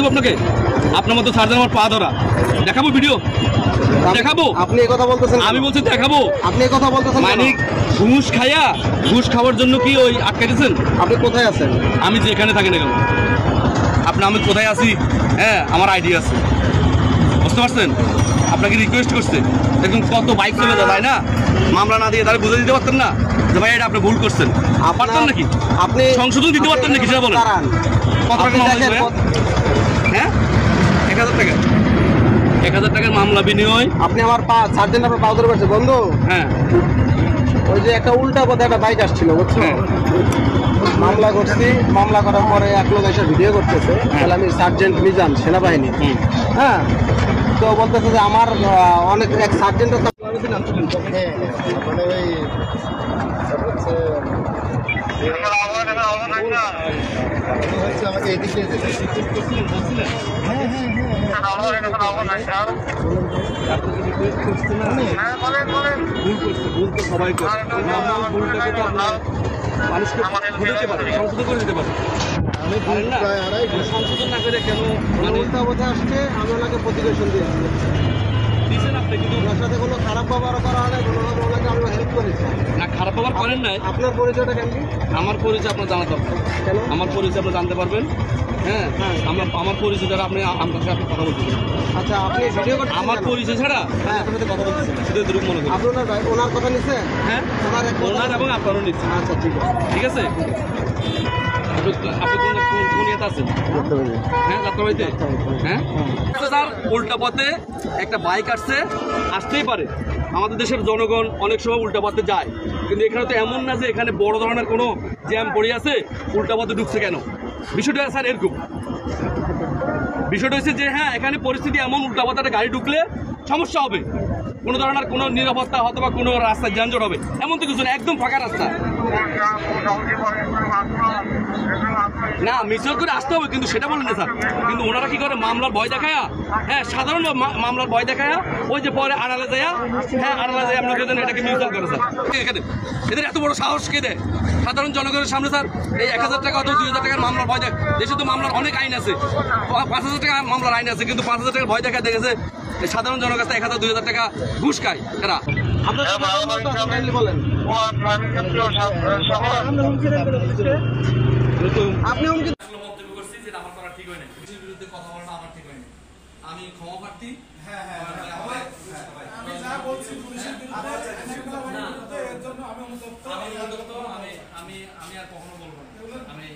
দেখাবো আপনাকে? আপনার মতো সার্জন আমার পা ধরা দেখাবো, ভিডিও দেখাবো? আপনি এই কথা বলতেছেন? আমি বলছি দেখাবো। আপনি এই কথা বলতেছেন মানে ঘুষ খায়া, ঘুষ খাওয়ার জন্য কি ওই আটকে দিয়েছেন? আপনি কোথায় আছেন? আমি যেখানে থাকি না কেন, আমি কোথায় আছি, হ্যাঁ আমার আইডি আছে, বুঝতে পারছেন? আপনাকে রিকোয়েস্ট করছে, দেখুন কত বাইক চলে যায়, তাই না? মামলা না দিয়ে তাহলে বুঝে দিতে পারতেন না যে ভাই এটা আপনি ভুল করছেন? পারতেন নাকি? আপনি সংশোধন দিতে পারতেন নাকি সেটা বলেন? কত টাকা মামলা দিবেন? হ্যাঁ 1000 টাকা, 1000 টাকার মামলা বিনিময় আপনি আমার সার্জেন্ট আপনার পা ধরে পারছে বন্ধু। হ্যাঁ ওই যে একটা উল্টা পথে একটা বাইক আসছিল, বুঝছো? মামলা করছি, মামলা করার পরে এক লোক এসে ভিডিও করতেছে, তাহলে আমি সার্জেন্ট মিজান, সেনাবাহিনী। হ্যাঁ, তো বলতেছে যে আমার অনেক এক সার্জেন্টের আমাকে এদিক দিয়ে ভুল তো সবাই করে, ভুলটাকে তো আপনার মানুষকে দিতে পারে, সংশোধন করে দিতে পারে। আমি সংশোধন না করে কেন উল্টা কথা আসছে, আমি ওনাকে প্রতিবেশন দিয়েছি দিয়েছেন আপনি, কিন্তু ওনার সাথে কোনো খারাপ ব্যবহার করা হয় না, কোনোভাবে ওনাকে আমরা হেল্প করেছি না। খারাপ ব্যবহার করেন নাই। আপনার পরিচয়টা কেন? আমার পরিচয় আপনার জানা দরকার। কেন? আমার পরিচয় আপনি জানতে পারবেন। হ্যাঁ, আমার পরিচয় ছাড়া আপনি আমার সাথে আপনি কথা বলতে। আচ্ছা, আপনি ভিডিও করতে আমার পরিচয় ছাড়া আপনার সাথে কথা বলতেছেন, সেটা দুরূপ মনে করেন। আপনার ওনার কথা নিচ্ছে? হ্যাঁ, ওনার এবং আপনারও নিচ্ছে। আচ্ছা ঠিক আছে, ঠিক আছে। আপনি কোন ইয়েতে আছেন? হ্যাঁ, যাত্রাবাড়িতে। হ্যাঁ স্যার, উল্টা পথে একটা বাইক আসতেই পারে। আমাদের দেশের জনগণ অনেক সময় উল্টা পথে যায়, কিন্তু এখানে তো এমন না যে এখানে বড় ধরনের কোনো জ্যাম পড়ে আছে, উল্টা পথে ঢুকছে কেন? বিষয়টা স্যার এরকম, বিষয়টা হচ্ছে যে হ্যাঁ এখানে পরিস্থিতি এমন, উল্টা পথে একটা গাড়ি ঢুকলে সমস্যা হবে, কোনো ধরনের কোনো নিরাপত্তা হয়তো বা কোনো রাস্তায় যানজট হবে, এমন তো কিছু না, একদম ফাঁকা রাস্তা। না, মিছিল করে আসতে হবে, কিন্তু সেটা বলেন না স্যার। কিন্তু ওনারা কি করে, মামলার ভয় দেখায়া, হ্যাঁ সাধারণ মামলার ভয় দেখায়া, ওই যে পরে আড়ালে যায়, হ্যাঁ আড়ালে যায় আপনাকে এটাকে মিউচুয়াল করে স্যার। এখানে এদের এত বড় সাহস কে দেয় সাধারণ জনগণের সামনে স্যার? এই 1000 টাকা অথবা 2000 টাকার মামলার ভয় দেখ, দেশে তো মামলার অনেক আইন আছে, 5000 টাকা মামলার আইন আছে, কিন্তু 5000 টাকার ভয় দেখা দেখেছে সাধারণ জনের কাছে 1000 2000 টাকা ঘুষ খায় এরা। আপনার বলেন, আপনি মন্তব্য করছি যেটা আমার করা ঠিক হয় না, কৃষির বিরুদ্ধে কথা বলাটা আমার ঠিক হয় না। আমি ক্ষমা প্রার্থী। আমি যা বলছি পুলিশের বিরুদ্ধে এর জন্য আমি অনুতপ্ত, আমি আর কখনো বলবো না। আমি